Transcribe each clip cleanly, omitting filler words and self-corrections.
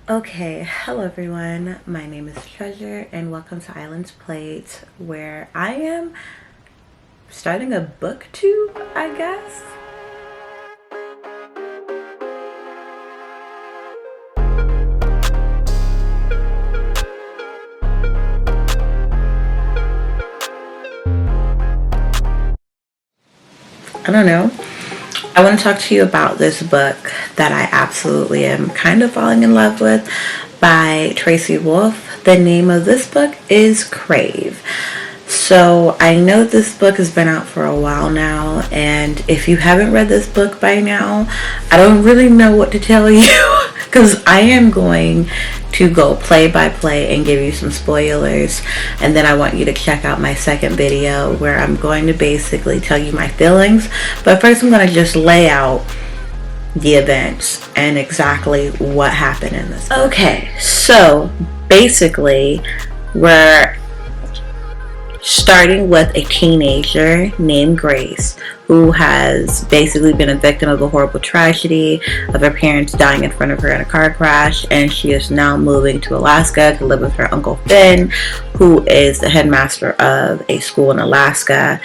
Okay, hello everyone. My name is Treasure, and welcome to Island's Plate, where I am starting a booktube, I guess. I don't know. I want to talk to you about this book that I absolutely am kind of falling in love with by Tracy Wolff. The name of this book is Crave. So I know this book has been out for a while now, and if you haven't read this book by now, I don't really know what to tell you because I am going to go play by play and give you some spoilers, and then I want you to check out my second video where I'm going to basically tell you my feelings. But first I'm going to just lay out the events and exactly what happened in this book. Okay, so basically we're starting with a teenager named Grace who has basically been a victim of a horrible tragedy of her parents dying in front of her in a car crash, and she is now moving to Alaska to live with her Uncle Finn, who is the headmaster of a school in Alaska.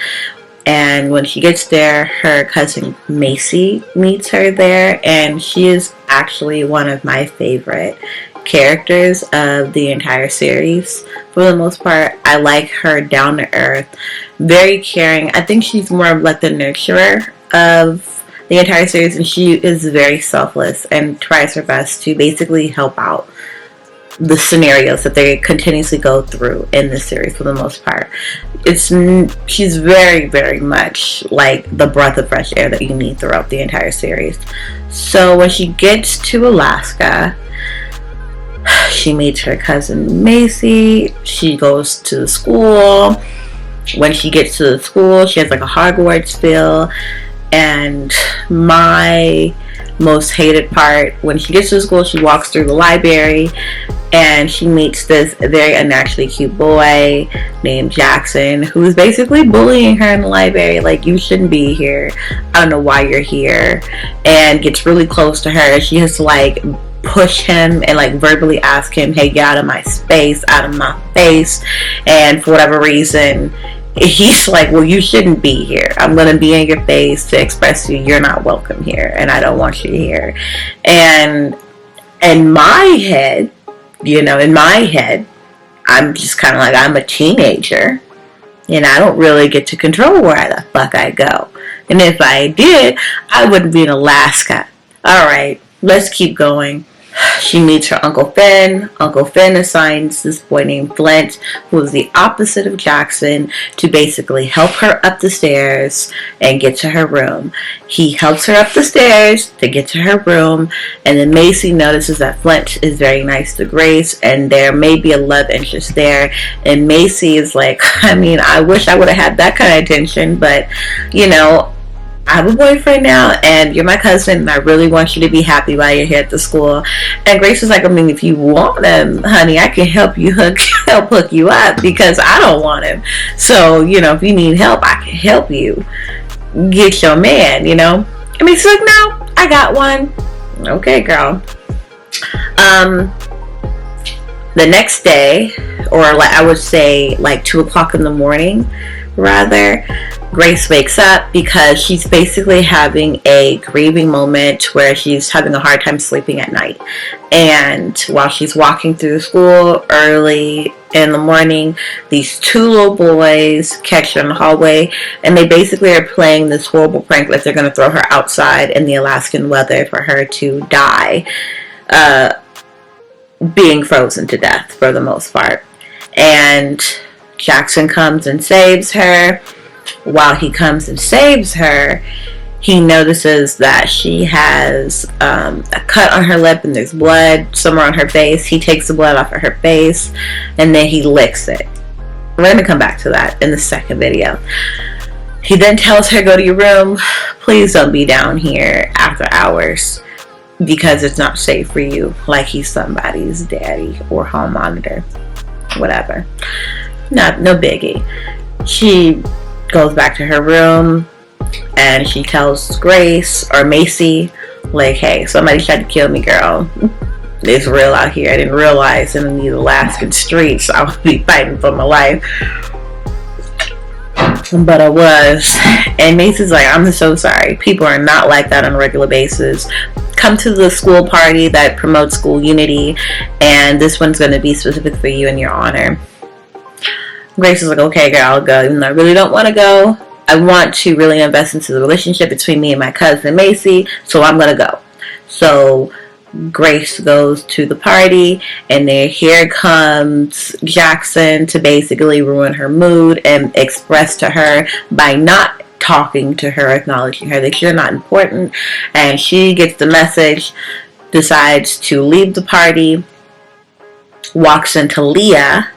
And when she gets there, her cousin Macy meets her there, and she is actually one of my favorite characters of the entire series. For the most part, I like her down to earth, very caring. I think she's more of like the nurturer of the entire series, and she is very selfless and tries her best to basically help out the scenarios that they continuously go through in this series. For the most part, she's very much like the breath of fresh air that you need throughout the entire series. So when she gets to Alaska, she meets her cousin Macy. She goes to the school. When she gets to the school, she has like a Hogwarts feel. And my most hated part, when she gets to the school, she walks through the library and she meets this very unnaturally cute boy named Jackson, who's basically bullying her in the library, like, you shouldn't be here, I don't know why you're here, and gets really close to her. She has to like push him and like verbally ask him, hey, get out of my space, out of my face. And for whatever reason, he's like, well, you shouldn't be here. I'm going to be in your face to express to you you're not welcome here, and I don't want you here. And in my head, I'm just kind of like, I'm a teenager, and I don't really get to control where the fuck I go. And if I did, I wouldn't be in Alaska. Alright, let's keep going. She meets her Uncle Finn. Uncle Finn assigns this boy named Flint, who is the opposite of Jackson, to basically help her up the stairs and get to her room. He helps her up the stairs to get to her room, and then Macy notices that Flint is very nice to Grace, and there may be a love interest there. And Macy is like, I mean, I wish I would have had that kind of attention, but, you know, I have a boyfriend now, and you're my cousin, and I really want you to be happy while you're here at the school. And Grace is like, I mean, if you want him, honey, I can help hook you up, because I don't want him. So, you know, if you need help, I can help you get your man, you know? I mean, she's like, no, I got one. Okay, girl. The next day, or like I would say like 2 o'clock in the morning, rather, Grace wakes up because she's basically having a grieving moment where she's having a hard time sleeping at night. And while she's walking through the school early in the morning, these 2 little boys catch her in the hallway, and they basically are playing this horrible prank that they're going to throw her outside in the Alaskan weather for her to die, being frozen to death for the most part. And Jackson comes and saves her. While he comes and saves her, he notices that she has a cut on her lip and there's blood somewhere on her face. He takes the blood off of her face and then he licks it. We're going to come back to that in the second video. He then tells her, go to your room. Please don't be down here after hours because it's not safe for you. Like he's somebody's daddy or hall monitor. Whatever. No biggie. She goes back to her room and she tells Grace or Macy, like, hey, somebody tried to kill me, girl. it's real out here. I didn't realize in these Alaskan streets I would be fighting for my life. But I was. And Macy's like, I'm so sorry. People are not like that on a regular basis. Come to the school party that promotes school unity, and this one's going to be specific for you in your honor. Grace is like, okay, girl, I'll go. Even though I really don't want to go, I want to really invest into the relationship between me and my cousin Macy, so I'm going to go. So Grace goes to the party, and then here comes Jackson to basically ruin her mood and express to her by not talking to her, acknowledging her that you're not important. And she gets the message, decides to leave the party, walks into Leah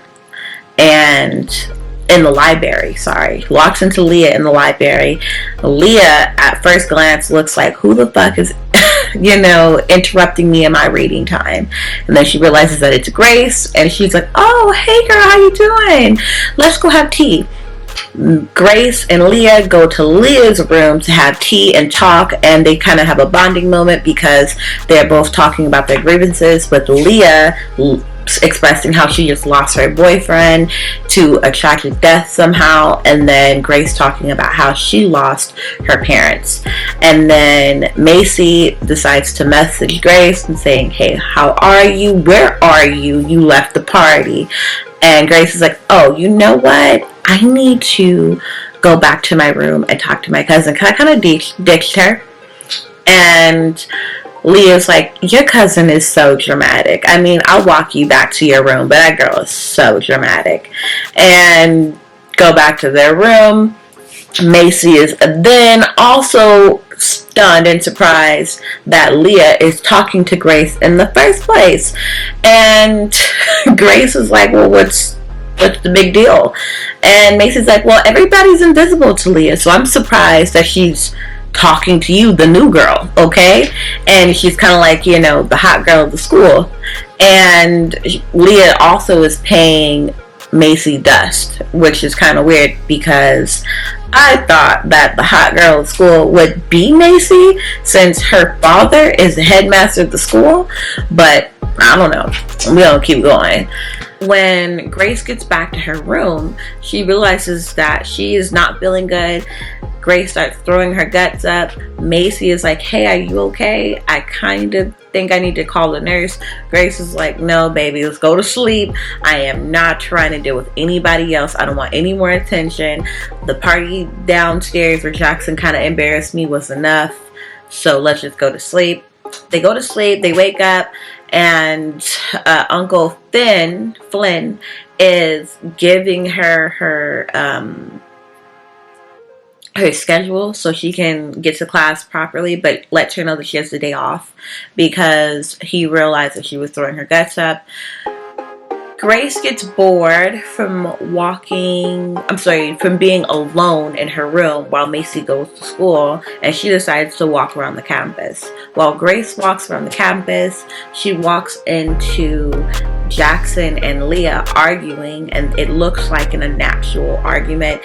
and in the library, walks into Leah in the library. Leah at first glance looks like, who the fuck is interrupting me in my reading time? And then she realizes that it's Grace, and she's like, oh, hey girl, how you doing? Let's go have tea. Grace and Leah go to Leah's room to have tea and talk, and they kind of have a bonding moment because they're both talking about their grievances, with Leah expressing how she just lost her boyfriend to a tragic death somehow, and then Grace talking about how she lost her parents. And then Macy decides to message Grace and saying, hey, how are you? Where are you? You left the party. And Grace is like, oh, you know what? I need to go back to my room and talk to my cousin. Because I kind of ditched her. And Leah's like, your cousin is so dramatic. I mean, I'll walk you back to your room, but that girl is so dramatic. And go back to their room. Macy is then also stunned and surprised that Leah is talking to Grace in the first place. And Grace is like, well, what's the big deal? And Macy's like, well, everybody's invisible to Leah, so I'm surprised that she's talking to you, the new girl, okay? And she's kind of like, the hot girl of the school. And Leah also is paying Macy dust, which is kind of weird because I thought that the hot girl of school would be Macy since her father is the headmaster of the school, but I don't know. We don't keep going. When Grace gets back to her room, she realizes that she is not feeling good. Grace starts throwing her guts up. Macy is like, hey, are you okay? I kind of think I need to call the nurse. Grace is like, no, baby, let's go to sleep. I am not trying to deal with anybody else. I don't want any more attention. The party downstairs where Jackson kind of embarrassed me was enough. So let's just go to sleep. They go to sleep. They wake up. And Uncle Flynn is giving her her schedule so she can get to class properly, but lets her know that she has the day off because he realized that she was throwing her guts up. Grace gets bored from being alone in her room while Macy goes to school, and she decides to walk around the campus. While Grace walks around the campus, she walks into Jackson and Leah arguing, and it looks like an unnatural argument.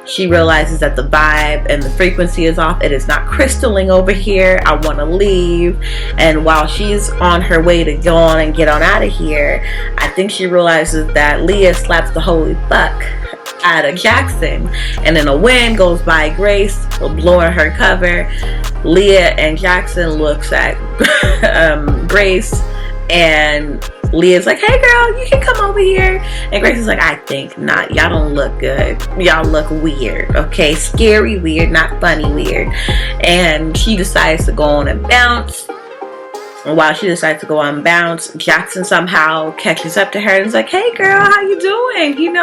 She realizes that the vibe and the frequency is off. It is not crystalling over here. I want to leave. And while she's on her way to go on and get on out of here, I think she realizes that Leah slaps the holy fuck out of Jackson. And then a wind goes by Grace, blowing her cover. Leah and Jackson looks at Grace, and Leah's like, hey girl, you can come over here. And Grace is like, I think not. Y'all don't look good. Y'all look weird. Okay, scary weird, not funny weird. And she decides to go on and bounce. And while she decides to go on and bounce, Jackson somehow catches up to her and is like, hey girl, how you doing?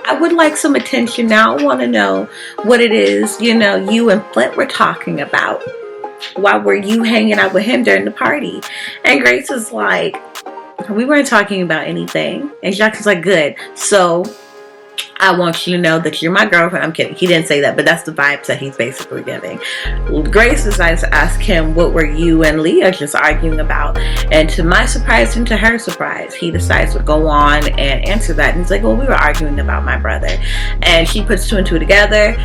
I would like some attention now. I want to know what it is, you and Flint were talking about. Why were you hanging out with him during the party? And Grace is like, we weren't talking about anything. And Jackson's like, good. So I want you to know that you're my girlfriend. I'm kidding. He didn't say that, but that's the vibes that he's basically giving. Grace decides to ask him, what were you and Leah just arguing about? And to my surprise and to her surprise, he decides to go on and answer that. And he's like, well, we were arguing about my brother. And she puts two and two together.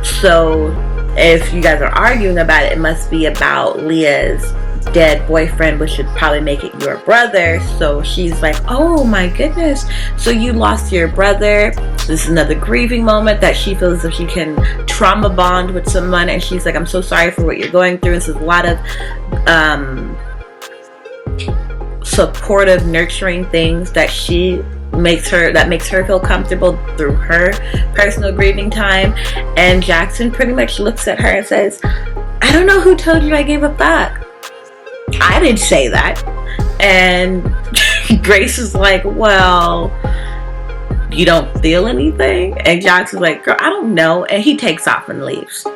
So if you guys are arguing about it, it must be about Leah's dead boyfriend, which should probably make it your brother. So she's like, oh my goodness, so you lost your brother. This is another grieving moment that she feels as if she can trauma bond with someone, and she's like, I'm so sorry for what you're going through. This is a lot of supportive, nurturing things that makes her feel comfortable through her personal grieving time. And Jackson pretty much looks at her and says, I don't know who told you I gave a fuck. I didn't say that. And Grace is like, well, you don't feel anything? And Jackson's like, girl, I don't know. And he takes off and leaves.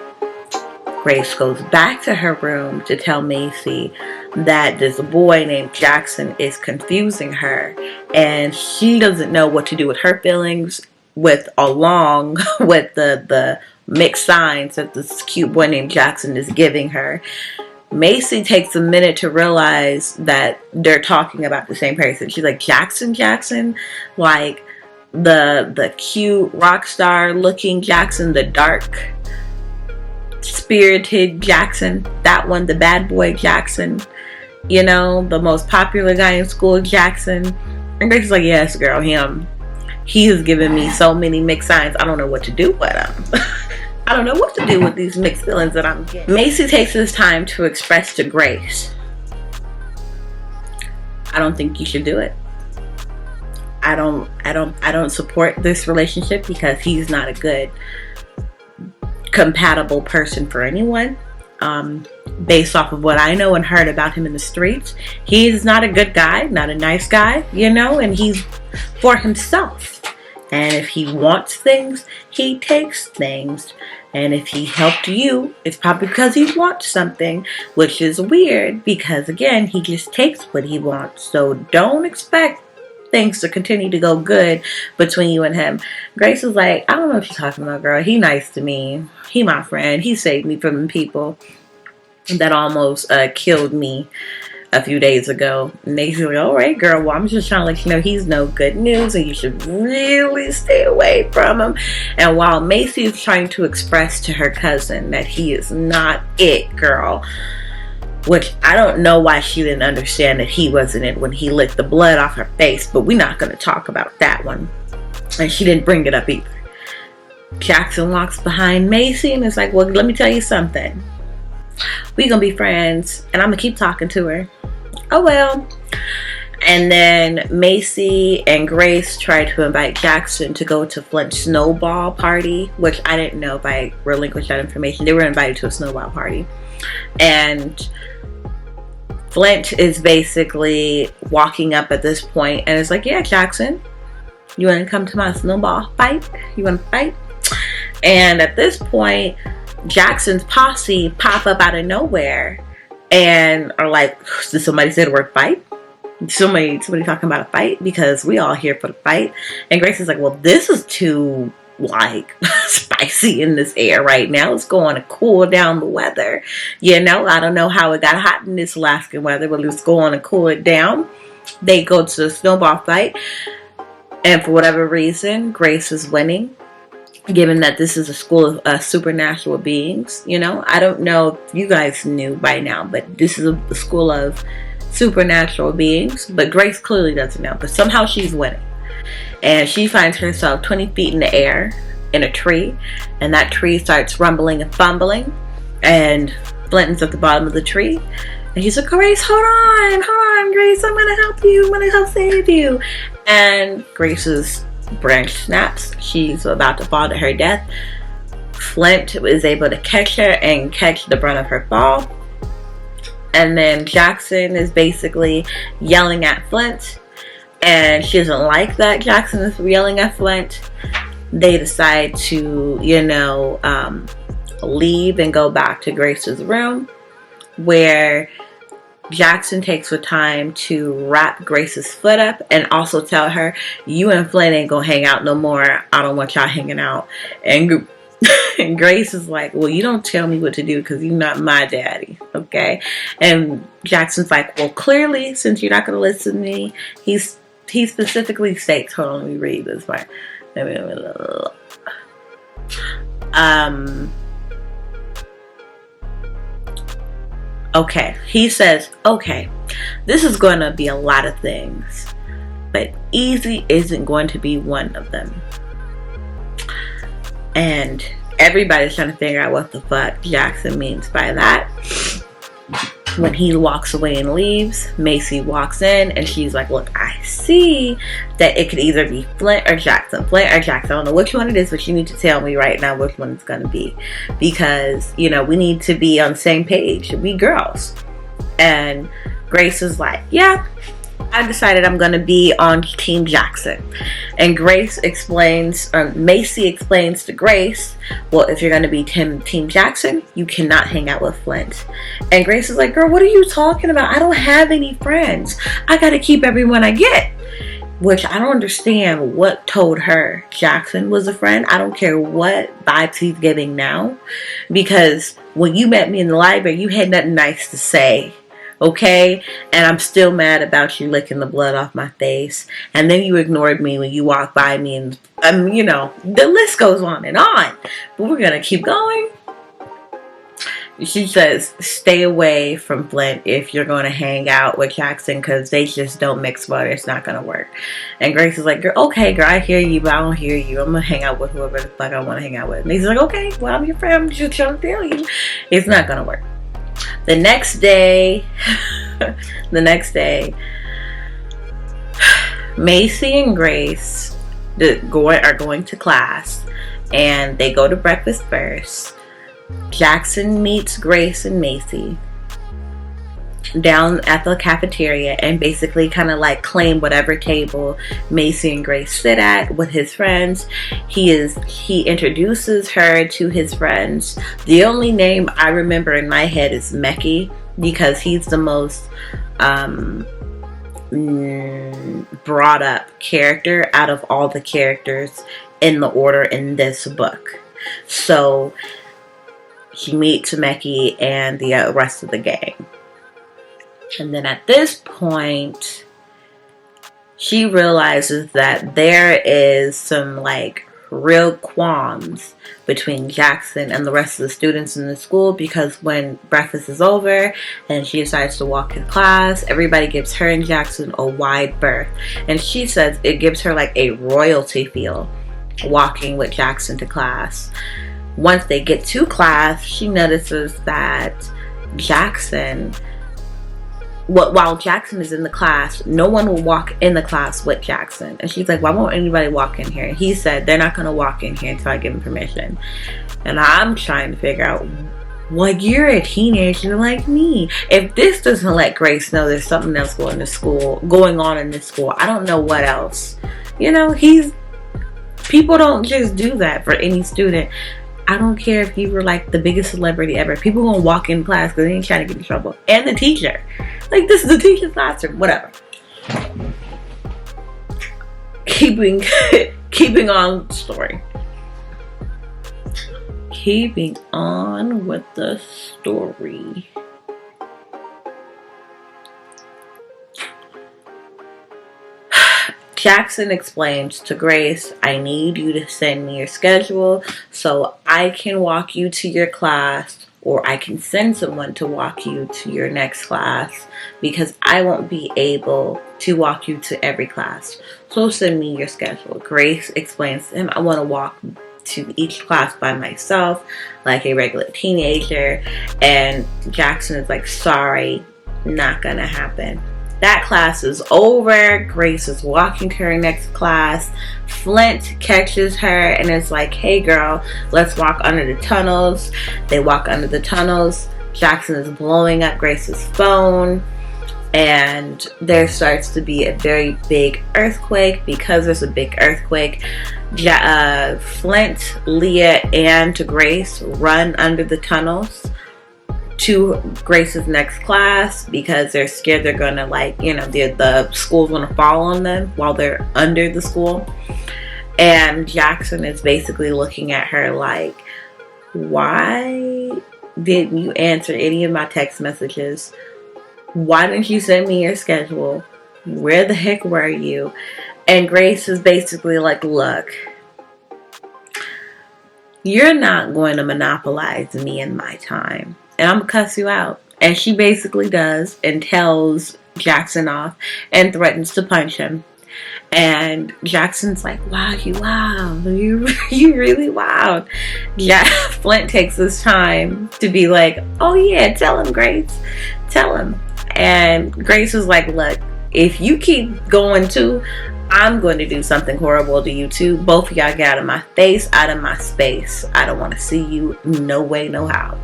Grace goes back to her room to tell Macy that this boy named Jackson is confusing her, and she doesn't know what to do with her feelings along with the mixed signs that this cute boy named Jackson is giving her. Macy takes a minute to realize that they're talking about the same person. She's like, Jackson, like the cute rock star looking Jackson, the dark spirited Jackson, that one, the bad boy Jackson, you know, the most popular guy in school Jackson. And Grace is like, yes girl, him. He has given me so many mixed signs, I don't know what to do with him. I don't know what to do with these mixed feelings that I'm getting. Macy takes this time to express to Grace, I don't think you should do it. I don't support this relationship because he's not a good compatible person for anyone. Based off of what I know and heard about him in the streets, he's not a good guy, not a nice guy, you know, and he's for himself. And if he wants things, he takes things. And if he helped you, it's probably because he wants something, which is weird because, again, he just takes what he wants. So don't expect things to continue to go good between you and him. Grace is like, I don't know what you're talking about, girl. He nice to me. He my friend. He saved me from people that almost killed me a few days ago. And they like, all right, girl, well, I'm just trying to let you know he's no good news and you should really stay away from him. And while Macy is trying to express to her cousin that he is not it, girl, which I don't know why she didn't understand that he wasn't it when he licked the blood off her face, but we're not going to talk about that one. And she didn't bring it up either. Jackson walks behind Macy and is like, well, let me tell you something. We gonna be friends and I'm gonna keep talking to her. Oh well. And then Macy and Grace tried to invite Jackson to go to Flint's snowball party, which I didn't know if I relinquished that information. They were invited to a snowball party. And Flint is basically walking up at this point and is like, yeah, Jackson, you want to come to my snowball fight? You want to fight? And at this point, Jackson's posse pop up out of nowhere and are like, did somebody say the word fight? Somebody talking about a fight? Because we all here for the fight. And Grace is like, well, this is too like spicy in this air right now. Let's go on to cool down the weather. You know, I don't know how it got hot in this Alaskan weather, but let's go on and cool it down. They go to the snowball fight, and for whatever reason, Grace is winning. Given that this is a school of supernatural beings, you know, I don't know if you guys knew by now, but this is a school of supernatural beings. But Grace clearly doesn't know, but somehow she's winning. And she finds herself 20 feet in the air in a tree, and that tree starts rumbling and fumbling, and Flinton's at the bottom of the tree, and he's like, Grace, hold on, Grace, I'm gonna help you, I'm gonna help save you. And Grace's branch snaps. She's about to fall to her death. Flint is able to catch her and catch the brunt of her fall. And then Jackson is basically yelling at Flint, and she doesn't like that Jackson is yelling at Flint. They decide to, you know, leave and go back to Grace's room, where Jackson takes the time to wrap Grace's foot up and also tell her, you and Flint ain't gonna hang out no more. I don't want y'all hanging out. And Grace is like, well, you don't tell me what to do because you're not my daddy, okay? And Jackson's like, well, clearly, since you're not gonna listen to me, he specifically states, hold on, let me read this part. Okay, he says, okay, this is going to be a lot of things, but easy isn't going to be one of them. And everybody's trying to figure out what the fuck Jackson means by that. When he walks away and leaves, Macy walks in and she's like, look, I see that it could either be Flint or Jackson. Flint or Jackson. I don't know which one it is, but you need to tell me right now which one it's going to be. Because, you know, we need to be on the same page. We girls. And Grace is like, yeah, I decided I'm going to be on Team Jackson. And Grace explains, or Macy explains to Grace, well, if you're going to be Team Jackson, you cannot hang out with Flint. And Grace is like, girl, what are you talking about? I don't have any friends. I got to keep everyone I get. Which I don't understand what told her Jackson was a friend. I don't care what vibes he's giving now. Because when you met me in the library, you had nothing nice to say. Okay, and I'm still mad about you licking the blood off my face, and then you ignored me when you walked by me, and you know, the list goes on and on, but we're gonna keep going. She says, stay away from Flint if you're going to hang out with Jackson, because they just don't mix well. It's not going to work. And Grace is like, girl, okay, girl, I hear you, but I don't hear you. I'm going to hang out with whoever the fuck I want to hang out with. And he's like, okay, well, I'm your friend. I'm just trying to tell you. It's not going to work. The next day, Macy and Grace are going to class, and they go to breakfast first. Jackson meets Grace and Macy down at the cafeteria and basically kind of like claim whatever table Macy and Grace sit at with his friends. He introduces her to his friends. The only name I remember in my head is Mecky, because he's the most brought up character out of all the characters in the order in this book. So he meets Mecky and the rest of the gang. And then at this point, she realizes that there is some like real qualms between Jackson and the rest of the students in the school, because when breakfast is over and she decides to walk in class, everybody gives her and Jackson a wide berth. And she says it gives her like a royalty feel walking with Jackson to class. Once they get to class, she notices that while Jackson is in the class, no one will walk in the class with Jackson. And she's like, why won't anybody walk in here? And he said, they're not going to walk in here until I give them permission. And I'm trying to figure out, well, you're a teenager like me. If this doesn't let Grace know there's something else going on in this school, I don't know what else. You know, people don't just do that for any student. I don't care if you were like the biggest celebrity ever. People gonna walk in class because they ain't trying to get in trouble. And the teacher. Like, this is the teacher's classroom. Whatever. Keeping on the story. Keeping on with the story. Jackson explains to Grace, I need you to send me your schedule so I can walk you to your class, or I can send someone to walk you to your next class, because I won't be able to walk you to every class. So send me your schedule. Grace explains to him, I want to walk to each class by myself like a regular teenager. And Jackson is like, sorry, not gonna happen. That class is over. Grace is walking to her next class. Flint catches her and is like, hey girl, let's walk under the tunnels. They walk under the tunnels. Jackson is blowing up Grace's phone, and there starts to be a very big earthquake. Because there's a big earthquake, Flint, Leah, and Grace run under the tunnels to Grace's next class because they're scared they're gonna, like, you know, the school's gonna fall on them while they're under the school. And Jackson is basically looking at her like, why didn't you answer any of my text messages? Why didn't you send me your schedule? Where the heck were you? And Grace is basically like, look, you're not going to monopolize me and my time. And I'm gonna cuss you out. And she basically does, and tells Jackson off and threatens to punch him. And Jackson's like, wow, you really wild. Flint takes this time to be like, oh yeah, tell him, Grace, tell him. And Grace is like, look, if you keep going too, I'm going to do something horrible to you too. Both of y'all get out of my face, out of my space. I don't want to see you, no way, no how.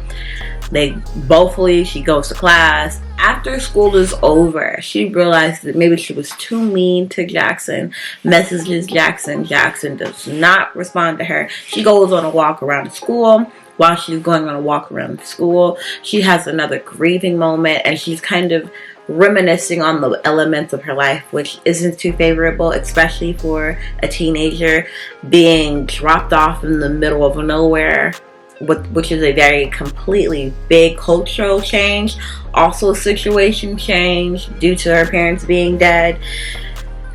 They both leave. She goes to class. After school is over, she realized that maybe she was too mean to Jackson. Messages Jackson. Jackson does not respond to her. She goes on a walk around the school. While she's going on a walk around the school, she has another grieving moment, and she's kind of reminiscing on the elements of her life, which isn't too favorable, especially for a teenager, being dropped off in the middle of nowhere, which is a very completely big cultural change, also situation change due to her parents being dead,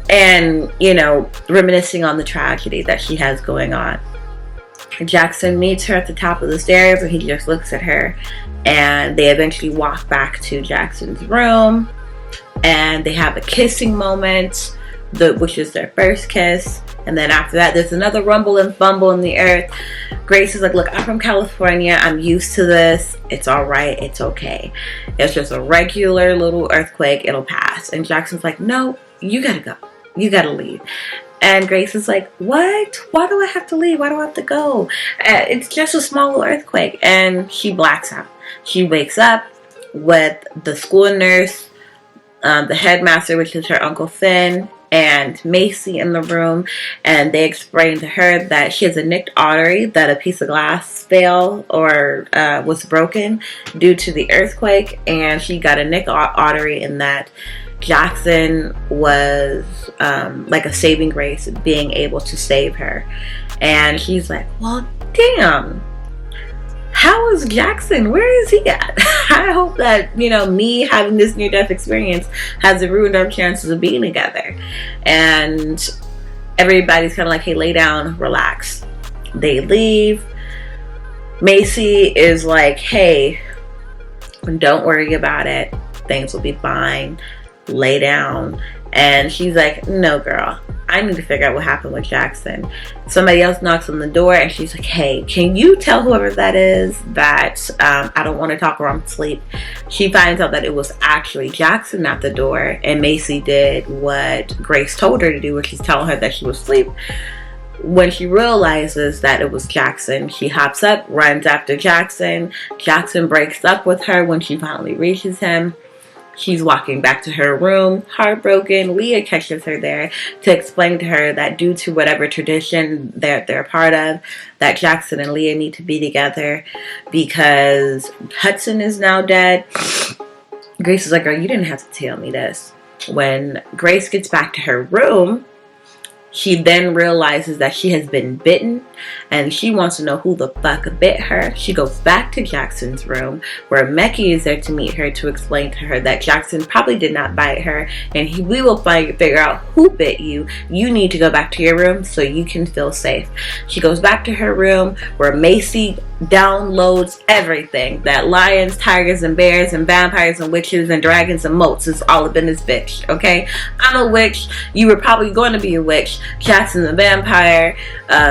and, you know, reminiscing on the tragedy that she has going on. Jackson meets her at the top of the stairs, and he just looks at her, and they eventually walk back to Jackson's room, and they have a kissing moment, which is their first kiss. And then after that, there's another rumble and fumble in the earth. Grace is like, look, I'm from California. I'm used to this. It's all right. It's okay. It's just a regular little earthquake. It'll pass. And Jackson's like, no, you gotta go. You gotta leave. And Grace is like, what? Why do I have to leave? Why do I have to go? It's just a small little earthquake. And she blacks out. She wakes up with the school nurse, the headmaster, which is her Uncle Finn, and Macy in the room, and they explain to her that she has a nicked artery, that a piece of glass fell or was broken due to the earthquake, and she got a nicked artery, and that Jackson was like a saving grace, being able to save her. And she's like, well, damn, how is Jackson? Where is he at? I hope that, you know, me having this near-death experience hasn't ruined our chances of being together. And everybody's kind of like, hey, lay down, relax. They leave. Macy is like, hey, don't worry about it. Things will be fine. Lay down. And she's like, no, girl, I need to figure out what happened with Jackson. Somebody else knocks on the door, and she's like, hey, can you tell whoever that is that I don't want to talk while I'm asleep? She finds out that it was actually Jackson at the door, and Macy did what Grace told her to do, which is tell her that she was asleep. When she realizes that it was Jackson, she hops up, runs after Jackson. Jackson breaks up with her when she finally reaches him. She's walking back to her room, heartbroken. Leah catches her there to explain to her that due to whatever tradition they're a part of, that Jackson and Leah need to be together because Hudson is now dead. Grace is like, girl, you didn't have to tell me this. When Grace gets back to her room, she then realizes that she has been bitten, and she wants to know who the fuck bit her. She goes back to Jackson's room, where Mecky is there to meet her to explain to her that Jackson probably did not bite her, and we will figure out who bit you. You need to go back to your room so you can feel safe. She goes back to her room, where Macy downloads everything that lions, tigers, and bears, and vampires, and witches, and dragons, and moats is all up in this bitch, okay? I'm a witch. You were probably going to be a witch. Jackson's a vampire.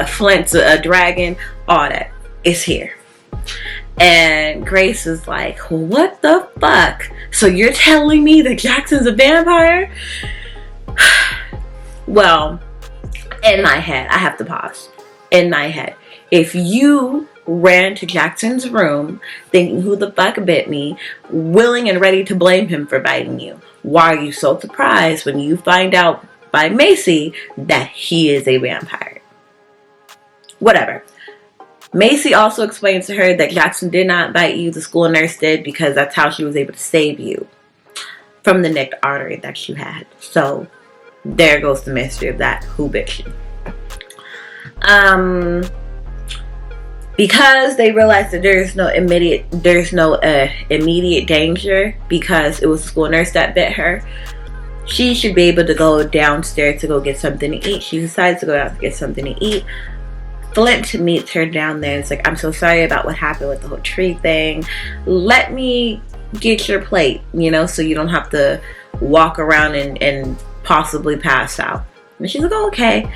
Flint's a dragon. All that is here. And Grace is like, what the fuck? So you're telling me that Jackson's a vampire? Well, in my head, I have to pause. In my head, if you ran to Jackson's room thinking who the fuck bit me, willing and ready to blame him for biting you, why are you so surprised when you find out by Macy that he is a vampire? Whatever. Macy also explains to her that Jackson did not bite you, the school nurse did, because that's how she was able to save you from the nicked artery that you had. So there goes the mystery of that. Who bit you? Because they realized that there's no immediate danger because it was the school nurse that bit her, she should be able to go downstairs to go get something to eat. She decides to go out to get something to eat. Flint meets her down there. It's like, I'm so sorry about what happened with the whole tree thing. Let me get your plate, you know, so you don't have to walk around and possibly pass out. And she's like, oh, okay.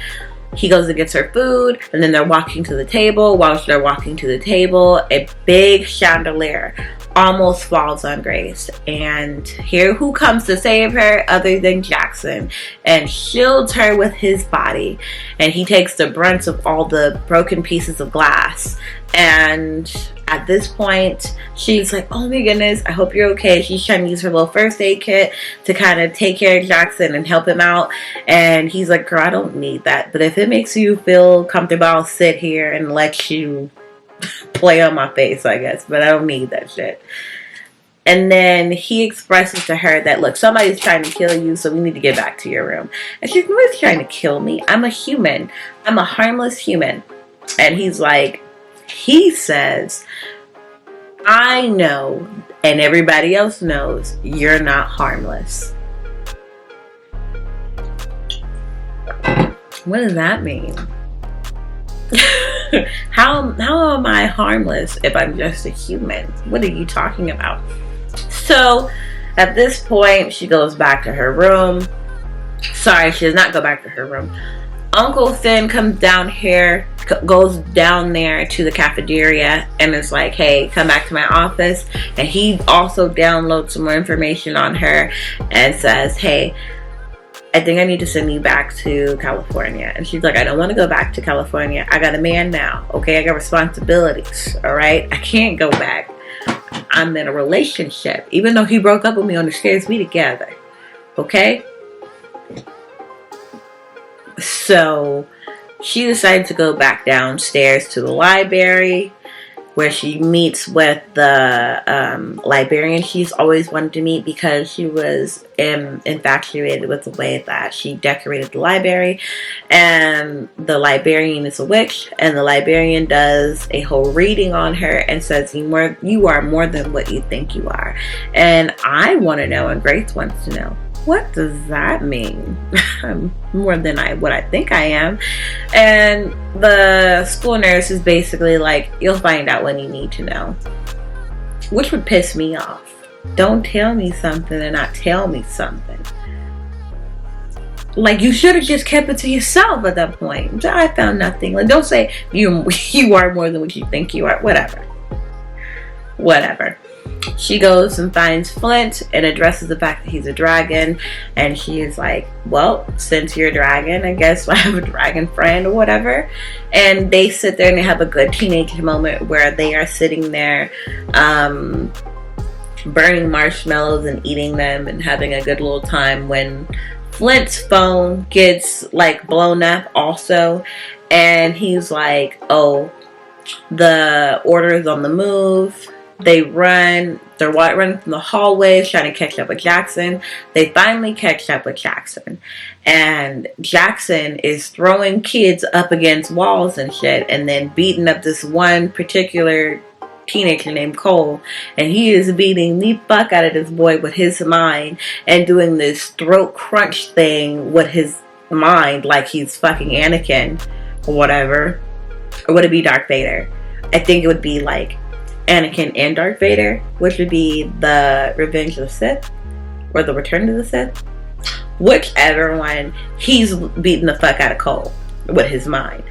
He goes and gets her food, and then they're walking to the table. While they're walking to the table, a big chandelier almost falls on Grace. And here, who comes to save her other than Jackson, and shields her with his body. And he takes the brunt of all the broken pieces of glass. And at this point, she's like, oh my goodness, I hope you're okay. She's trying to use her little first aid kit to kind of take care of Jackson and help him out. And he's like, girl, I don't need that. But if it makes you feel comfortable, I'll sit here and let you play on my face, I guess. But I don't need that shit. And then he expresses to her that, look, somebody's trying to kill you, so we need to get back to your room. And she's like, nobody's trying to kill me. I'm a human. I'm a harmless human. And he's like, he says, I know, and everybody else knows, you're not harmless. What does that mean? How am I harmless if I'm just a human? What are you talking about? So at this point, she goes back to her room. Sorry, she does not go back to her room. Uncle Finn comes down here, goes down there to the cafeteria, and is like, hey, come back to my office. And he also downloads some more information on her and says, hey, I think I need to send you back to California. And she's like, I don't want to go back to California. I got a man now. Okay, I got responsibilities. All right, I can't go back. I'm in a relationship. Even though he broke up with me on the stairs, we together. Okay? So she decided to go back downstairs to the library, where she meets with the librarian she's always wanted to meet, because she was infatuated with the way that she decorated the library. And the librarian is a witch, and the librarian does a whole reading on her and says, you are more than what you think you are. And I want to know, and Grace wants to know, what does that mean? I'm more than what I think I am. And the school nurse is basically like, you'll find out when you need to know. Which would piss me off. Don't tell me something and not tell me something. Like, you should have just kept it to yourself at that point. I found nothing. Like, don't say you are more than what you think you are. Whatever. She goes and finds Flint and addresses the fact that he's a dragon. And she is like, well, since you're a dragon, I guess I have a dragon friend or whatever. And they sit there and they have a good teenage moment where they are sitting there burning marshmallows and eating them and having a good little time, when Flint's phone gets like blown up also. And he's like, oh, the order is on the move. They're running from the hallways trying to catch up with Jackson. They finally catch up with Jackson. And Jackson is throwing kids up against walls and shit, and then beating up this one particular teenager named Cole. And he is beating the fuck out of this boy with his mind and doing this throat crunch thing with his mind like he's fucking Anakin or whatever. Or would it be Darth Vader? I think it would be like Anakin and Darth Vader, which would be the Revenge of the Sith or the Return of the Sith. Whichever one, he's beating the fuck out of Cole with his mind.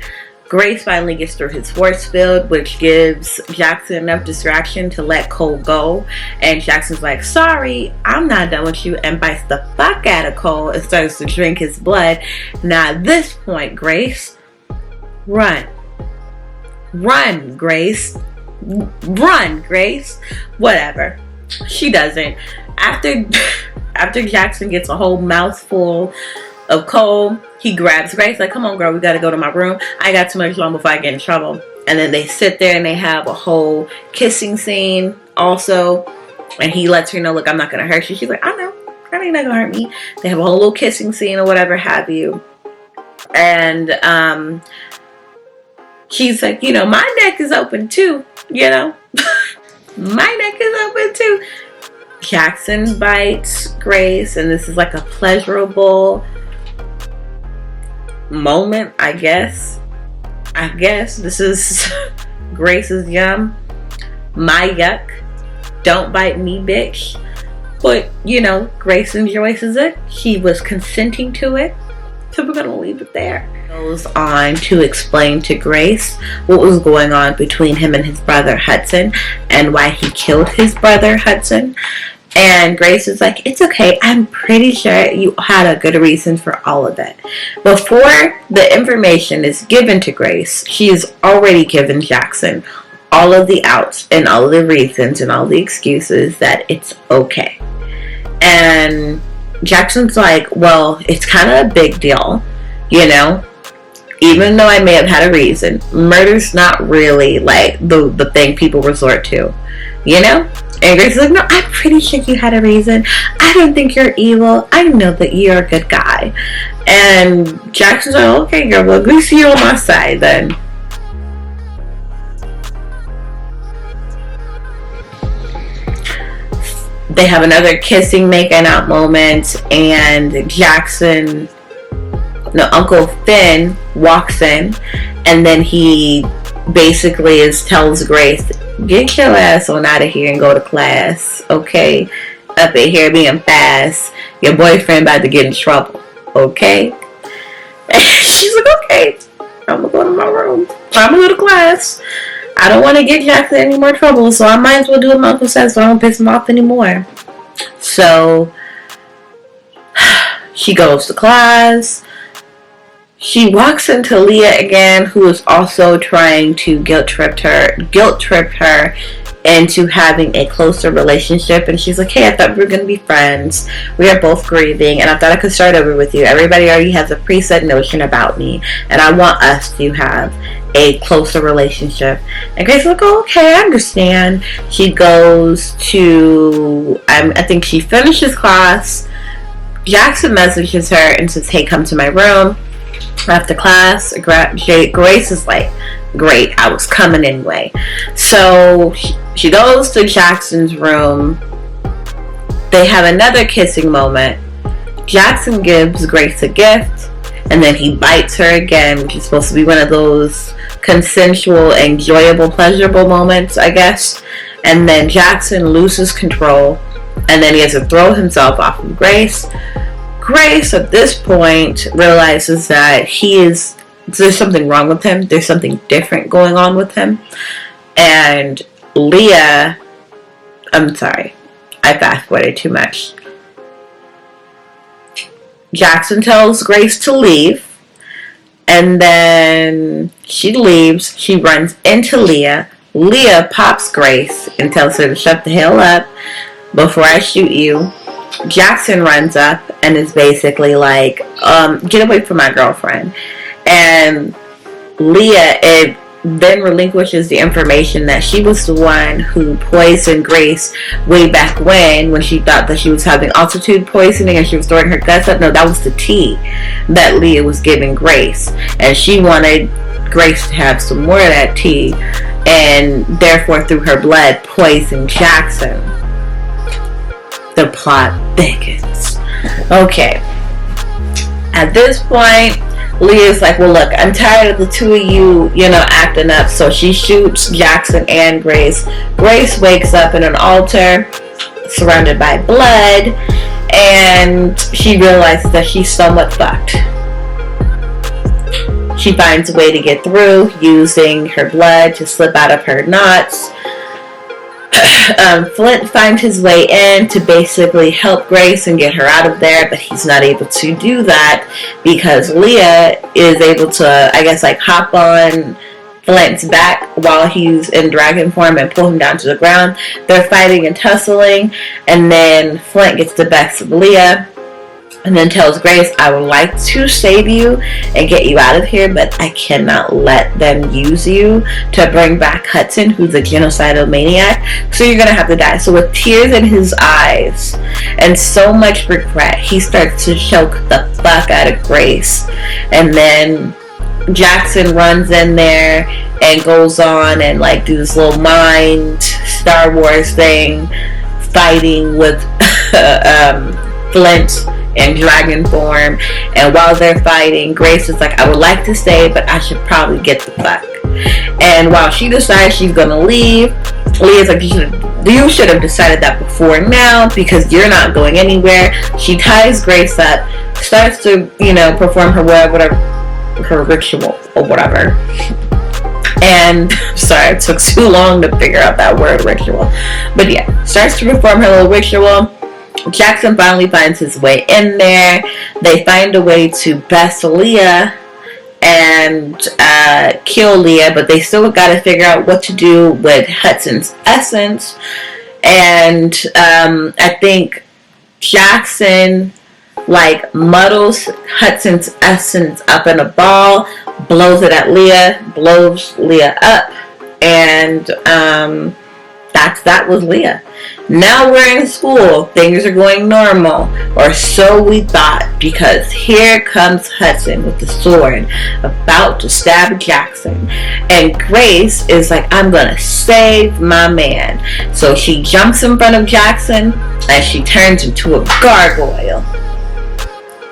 Grace finally gets through his force field, which gives Jackson enough distraction to let Cole go. And Jackson's like, sorry, I'm not done with you, and bites the fuck out of Cole and starts to drink his blood. Now at this point, Grace, run. Run, Grace. Run, Grace. Whatever. She doesn't. After Jackson gets a whole mouthful of Cole, he grabs Grace like, come on girl, we gotta go to my room. I got too much long before I get in trouble. And then they sit there and they have a whole kissing scene also. And he lets her know, look, I'm not gonna hurt you. She's like, I know. I know you're not gonna hurt me. They have a whole little kissing scene or whatever have you. And she's like, you know, my neck is open too. You know, my neck is open too. Jackson bites Grace, and this is like a pleasurable moment, I guess. This is Grace's yum, my yuck. don't bite me, bitch. But, you know, Grace enjoys it. She was consenting to it. So we're going to leave it there. Goes on to explain to Grace what was going on between him and his brother Hudson and why he killed his brother Hudson. And Grace is like, it's okay. I'm pretty sure you had a good reason for all of it. Before the information is given to Grace, she has already given Jackson all of the outs and all of the reasons and all the excuses that it's okay. And Jackson's like, well, it's kind of a big deal, you know? Even though I may have had a reason, murder's not really like the thing people resort to, you know? And Grace is like, no, I'm pretty sure you had a reason. I don't think you're evil. I know that you're a good guy. And Jackson's like, okay, girl, well, at least you're on my side then. They have another kissing, making out moment, and Uncle Finn walks in, and then he basically tells Grace, get your ass on out of here and go to class, okay? Up in here being fast. Your boyfriend about to get in trouble, okay? And she's like, okay, I'm gonna go to my room. I'm gonna go to class. I don't want to get Jackson any more trouble, so I might as well do what my uncle says so I don't piss him off anymore. So she goes to class. She walks into Leah again, who is also trying to guilt trip her into having a closer relationship. And she's like, hey, I thought we were going to be friends. We are both grieving, and I thought I could start over with you. Everybody already has a preset notion about me, and I want us to have a closer relationship. And Grace is like, oh, okay, I understand. She goes to, I think she finishes class. Jackson messages her and says, hey, come to my room after class. Grace is like, great, I was coming anyway. So she goes to Jackson's room. They have another kissing moment. Jackson gives Grace a gift, and then he bites her again, which is supposed to be one of those consensual, enjoyable, pleasurable moments, I guess. And then Jackson loses control, and then he has to throw himself off of Grace. Grace, at this point, realizes that there's something wrong with him. There's something different going on with him. And Leah, I'm sorry, I fast-forwarded too much. Jackson tells Grace to leave, and then she leaves. She runs into Leah. Leah pops Grace and tells her to shut the hell up before I shoot you. Jackson runs up and is basically like, get away from my girlfriend. And Leah then relinquishes the information that she was the one who poisoned Grace way back when she thought that she was having altitude poisoning and she was throwing her guts up. No, that was the tea that Leah was giving Grace, and she wanted Grace to have some more of that tea, and therefore through her blood poisoned Jackson. The plot thickens. Okay, at this point, Leah's like, well, look, I'm tired of the two of you, acting up. So she shoots Jackson and Grace. Grace wakes up in an altar surrounded by blood, and she realizes that she's somewhat fucked. She finds a way to get through using her blood to slip out of her knots. Flint finds his way in to basically help Grace and get her out of there, but he's not able to do that because Leah is able to, I guess, hop on Flint's back while he's in dragon form and pull him down to the ground. They're fighting and tussling, and then Flint gets the best of Leah and then tells Grace, I would like to save you and get you out of here, but I cannot let them use you to bring back Hudson, who's a genocidal maniac, so you're going to have to die. So with tears in his eyes and so much regret, he starts to choke the fuck out of Grace. And then Jackson runs in there and goes on and do this little mind Star Wars thing, fighting with Flint in dragon form. And while they're fighting, Grace is like, I would like to stay, but I should probably get the fuck. And while she decides she's gonna leave, Leah's like, you should have decided that before now because you're not going anywhere. She ties Grace up, starts to, perform whatever her ritual or whatever. And sorry, it took too long to figure out that word, ritual. But yeah, starts to perform her little ritual. Jackson finally finds his way in there. They find a way to best Leah and kill Leah, but they still got to figure out what to do with Hudson's essence. And I think Jackson muddles Hudson's essence up in a ball, blows it at Leah, blows Leah up, and that was Leah. Now we're in school. Things are going normal, or so we thought, because here comes Hudson with the sword, about to stab Jackson. And Grace is like, I'm gonna save my man. So she jumps in front of Jackson, and she turns into a gargoyle.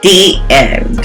The end.